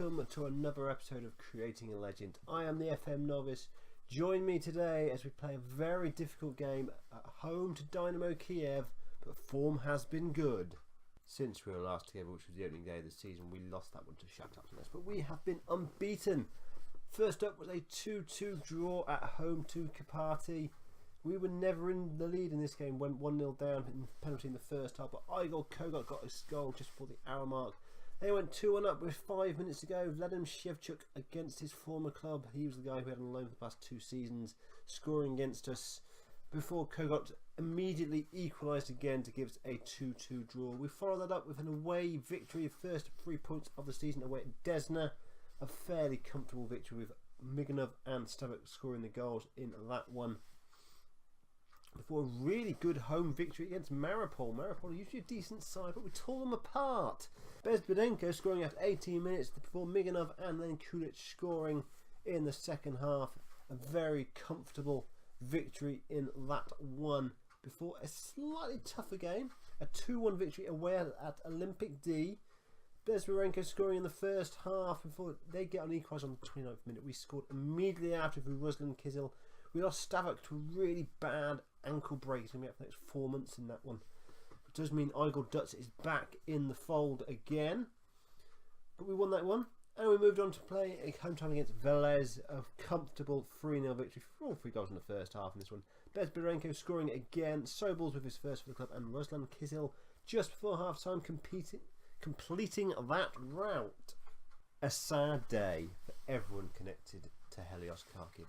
welcome to another episode of Creating a Legend. I am the FM novice. Join me today as we play a very difficult game at home to Dynamo Kiev, but form has been good. Since we were last together, which was the opening day of the season, we lost that one to Shakhtar, but we have been unbeaten. First up was a 2-2 draw at home to Karpaty. We were never in the lead in this game, went 1-0 down in the penalty in the first half, but Igor Duts got his goal just before the hour mark. They went 2-1 up with 5 minutes to go. Vladimir Shevchuk against his former club. He was the guy who had on loan for the past 2 seasons, scoring against us before Kogot immediately equalised again to give us a 2-2 draw. We followed that up with an away victory, first 3 points of the season away at Desna. A fairly comfortable victory with Miganov and Stavok scoring the goals in that one. Before a really good home victory against Mariupol. Mariupol are usually a decent side, but we tore them apart. Bezbedenko scoring after 18 minutes before Miganov and then Kulic scoring in the second half. A very comfortable victory in that one before a slightly tougher game. A 2-1 victory away at Olympic D. Bezbedenko scoring in the first half before they get on equaliser on the 29th minute. We scored immediately after with Ruslan Kizil. We lost Stavok to a really bad ankle break. It's going to be out for the next 4 months in that one. It does mean Igor Duts is back in the fold again. But we won that one. And we moved on to play a home time against Velez. A comfortable 3-0 victory for all 3 goals in the first half in this one. Bezbedenko scoring again. Sobels with his first for the club. And Ruslan Kizil just before half time completing that route. A sad day for everyone connected to Gelios Kharkiv.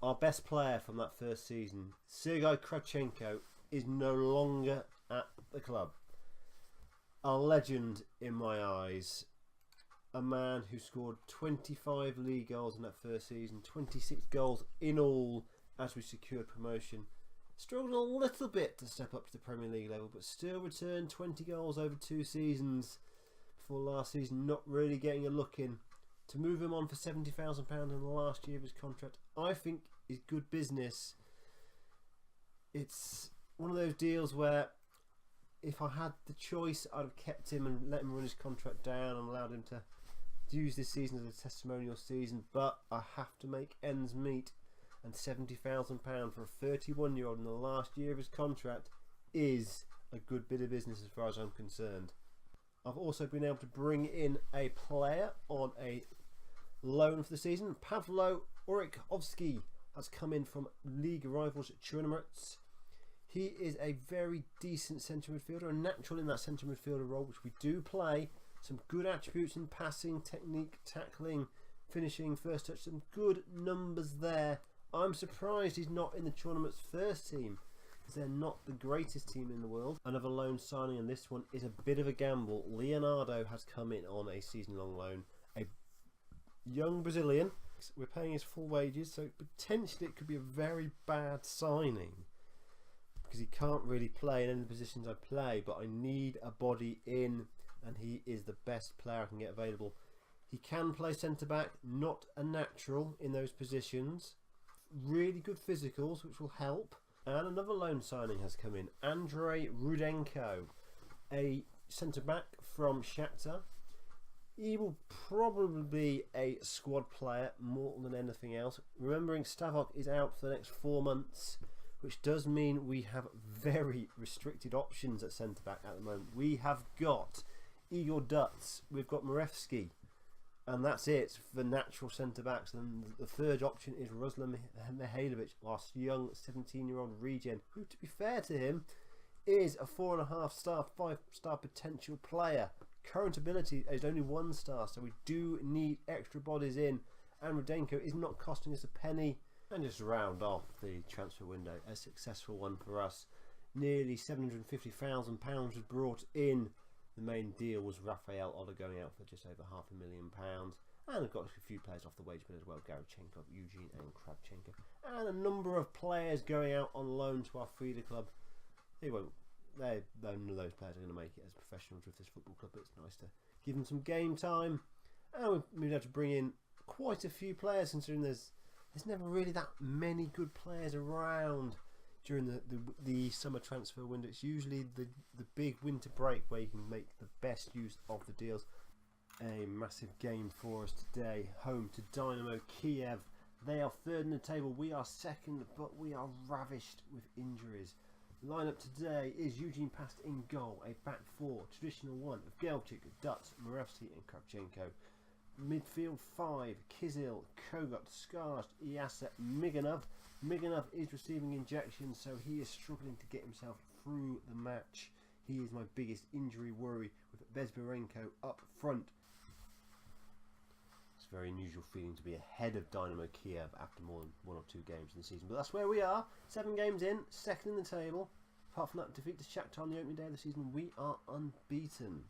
Our best player from that first season, Sergei Kravchenko, is no longer at the club. A legend in my eyes. A man who scored 25 league goals in that first season, 26 goals in all as we secured promotion. Struggled a little bit to step up to the Premier League level, but still returned 20 goals over 2 seasons before last season not really getting a look in. To move him on for £70,000 in the last year of his contract, I think is good business. It's one of those deals where if I had the choice, I'd have kept him and let him run his contract down and allowed him to use this season as a testimonial season, but I have to make ends meet, and £70,000 for a 31-year-old in the last year of his contract is a good bit of business as far as I'm concerned. I've also been able to bring in a player on a loan for the season. Pavlo Orichovsky has come in from league rivals at Chernomorets. He is a very decent centre midfielder, a natural in that centre midfielder role, which we do play. Some good attributes in passing, technique, tackling, finishing, first touch, some good numbers there. I'm surprised he's not in the Chernomorets first team, because they're not the greatest team in the world. Another loan signing, and this one is a bit of a gamble. Leonardo has come in on a season-long loan. A young Brazilian. We're paying his full wages, so potentially it could be a very bad signing, because he can't really play in any of the positions I play, but I need a body in, and he is the best player I can get available. He can play centre-back, not a natural in those positions. Really good physicals, which will help. And another loan signing has come in. Andrei Rudenko, a centre-back from Shakhtar. He will probably be a squad player more than anything else. Remembering Stavok is out for the next 4 months, which does mean we have very restricted options at centre-back at the moment. We have got Igor Duts, we've got Marevsky, and that's it for natural centre-backs. And the third option is Ruslan Mihailovic, our young 17-year-old regen, who, to be fair to him, is a 4.5-star, 5-star potential player. Current ability is only 1 star, so we do need extra bodies in, and Rudenko is not costing us a penny. And just to round off the transfer window, a successful one for us. Nearly £750,000 was brought in. The main deal was Rafael Ola going out for just over £500,000, and we've got a few players off the wage bill as well. Garachenko, Eugene and Kravchenko, and a number of players going out on loan to our feeder club. None of those players are going to make it as professionals with this football club, but it's nice to give them some game time. And we've had to bring in quite a few players, considering there's never really that many good players around during the summer transfer window. It's usually the big winter break where you can make the best use of the deals. A massive game for us today. Home to Dynamo Kiev. They are third in the table. We are second, but we are ravished with injuries. Lineup today is Eugene Past in goal, a back four, traditional one of Gelchik, Duts, Moravsky and Kravchenko. Midfield 5, Kizil, Kogut, Skarst, Iasa, Miganov. Miganov is receiving injections, so he is struggling to get himself through the match. He is my biggest injury worry, with Bezberenko up front. It's a very unusual feeling to be ahead of Dynamo Kiev after more than 1 or 2 games in the season, but that's where we are. 7 games in, second in the table. Apart from that defeat to Shakhtar on the opening day of the season, we are unbeaten.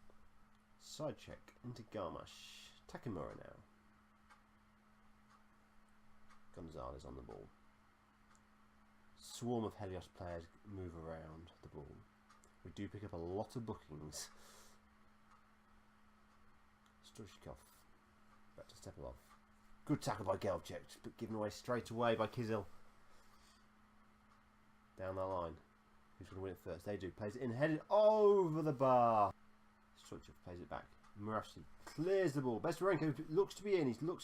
Side check into Garmash. Takemura now. Gonzalez on the ball. Swarm of Helios players move around the ball. We do pick up a lot of bookings. Strushkov. Back to Stepalov. Good tackle by Gelchik, but given away straight away by Kizil. Down that line. Who's going to win it first? They do. Plays it in, headed over the bar. Strushkov plays it back. Moravsky clears the ball. Bezberenko looks to be in. He's got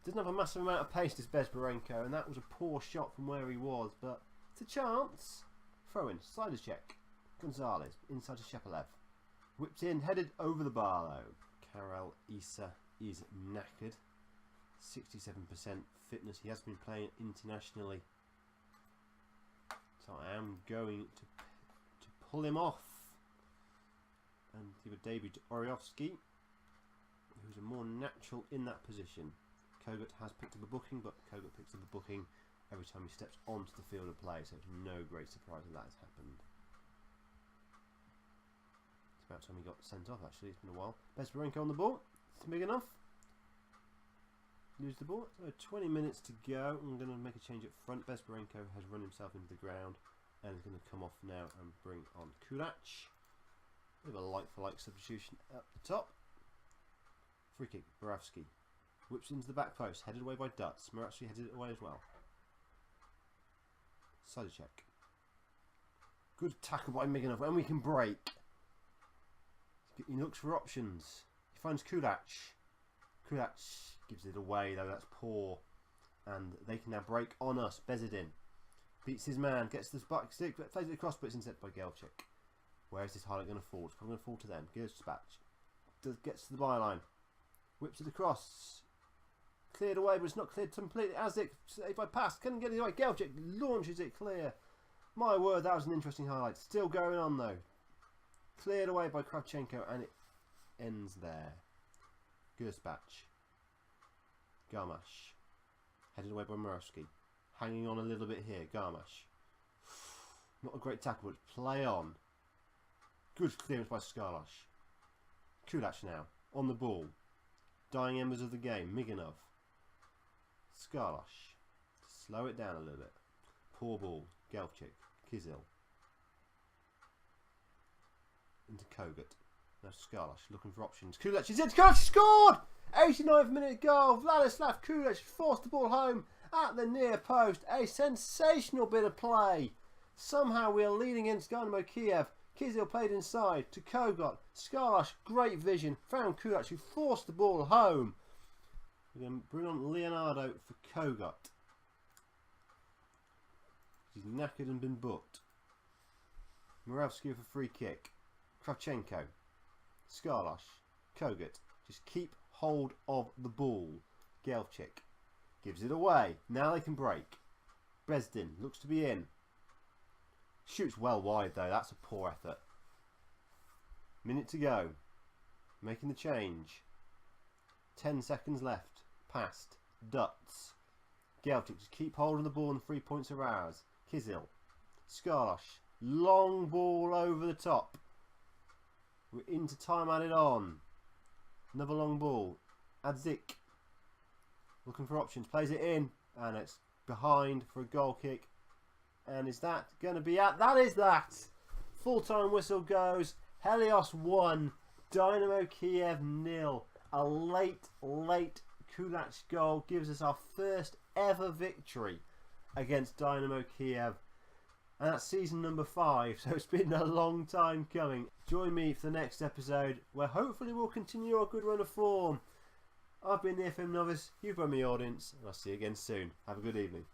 doesn't have a massive amount of pace, this Bezberenko, and that was a poor shot from where he was, but it's a chance. Throw in, sliders check. Gonzalez inside to Shepalev. Whipped in, headed over the bar though. Karel Issa is knackered. 67% fitness. He has been playing internationally, so I am going to pull him off and give a debut to Oryovsky, who's a more natural in that position. Kogut has picked up a booking, but Kogut picks up a booking every time he steps onto the field of play, so it's no great surprise that has happened. It's about time he got sent off, actually. It's been a while. Bezberenko on the ball. It's big enough. Lose the ball. So 20 minutes to go. I'm going to make a change up front. Bezberenko has run himself into the ground and is going to come off now and bring on Kurac. Bit of a like-for-like substitution up the top. Free kick, Moravsky. Whips into the back post, headed away by Duts. Moravsky headed it away as well. Side check. Good tackle by Miganov, and we can break. He looks for options. He finds Kurac. Kurac gives it away, though that's poor. And they can now break on us. Bezidin beats his man, gets the back stick, plays it across, but it's intercepted by Gelchik. Where is this highlight going to fall? It's probably going to fall to them. Gets to the byline. Whips it across. Cleared away, but it's not cleared completely. Azik, if I pass, couldn't get it away. Gelchik launches it clear. My word, that was an interesting highlight. Still going on though. Cleared away by Kravchenko, and it ends there. Gerspach. Garmash. Headed away by Moravsky. Hanging on a little bit here. Garmash. Not a great tackle, but play on. Good clearance by Skarlosh. Kurac now, on the ball. Dying embers of the game. Miganov. Skarlosh. Slow it down a little bit. Poor ball. Gelchik. Kizil. Into Kogut. Now Skarlosh looking for options. Kurac is in. Kurac scored! 89th minute goal. Vladislav Kurac forced the ball home at the near post. A sensational bit of play. Somehow we are leading against Dynamo Kiev. Kizil played inside to Kogut. Skarlosh, great vision. Found Kurac, who forced the ball home. We're going to bring on Leonardo for Kogut. He's knackered and been booked. Moravsky with a free kick. Kravchenko. Skarlosh. Kogut. Just keep hold of the ball. Gelchik gives it away. Now they can break. Bezdin looks to be in. Shoots well wide though, that's a poor effort. Minute to go. Making the change. 10 seconds left. Past. Duts. Gelchik, just keep hold of the ball and the 3 points are ours. Kizil. Skarlosh. Long ball over the top. We're into time added on. Another long ball. Adzik. Looking for options. Plays it in. And it's behind for a goal kick. And is that going to be at? That is that. Full-time whistle goes. Helios 1. Dynamo Kiev 0. A late Kurac goal gives us our first ever victory against Dynamo Kiev. and that's season number 5, so it's been a long time coming. Join me for the next episode, where hopefully we'll continue our good run of form. I've been the FM Novice, you've been my audience, and I'll see you again soon. Have a good evening.